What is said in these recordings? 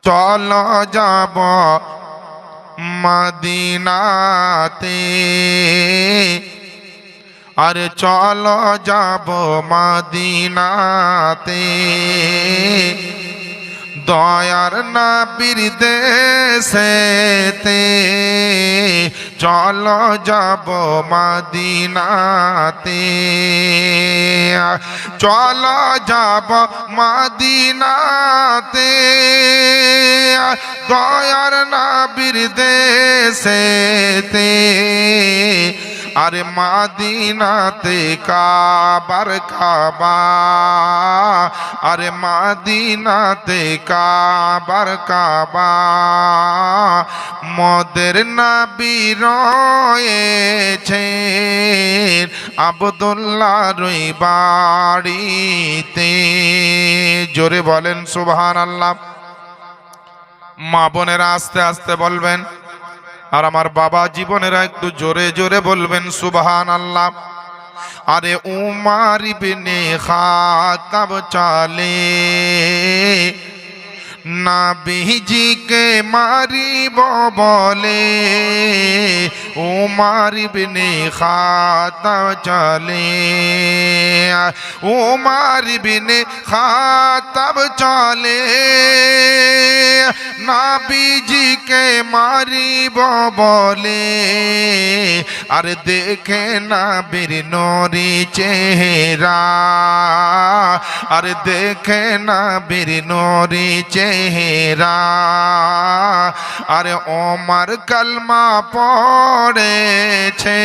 চলো যাব মদিনাতে, আরে চলো যাব মদিনাতে, দয়ার নবীর দেশেতে, চলো যাব মদিনাতে, চলো যাব মদিনাতে, দয়ার নবীর দেশেতে, আরে মদিনাতে কাবার কাবা, আরে মদিনাতে কাবার কাবা, মোদের নবী রয়েছেন আব্দুল্লাহর ওই বাড়িতে। জোরে বলেন সুবহানাল্লাহ। মা বোনেরা আস্তে আস্তে বলবেন, আর আমার বাবা জীবনেরা একটু জোরে জোরে বলবেন সুবহানাল্লাহ। আরে উমর ইবনে খাত্তাব চলে নবীজিকে মারিব বলে, উমর ইবনে খাত্তাব চলে, উমর ইবনে খাত্তাব চলে নবীজিকে মারিব বলে, আর দেখে নবীর নূরি চেহারা, আর দেখে নবীর নূরি চেহারা, আরে ওমর কলমা পড়েছে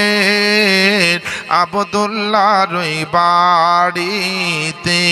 আব্দুল্লাহর ওই বাড়িতে।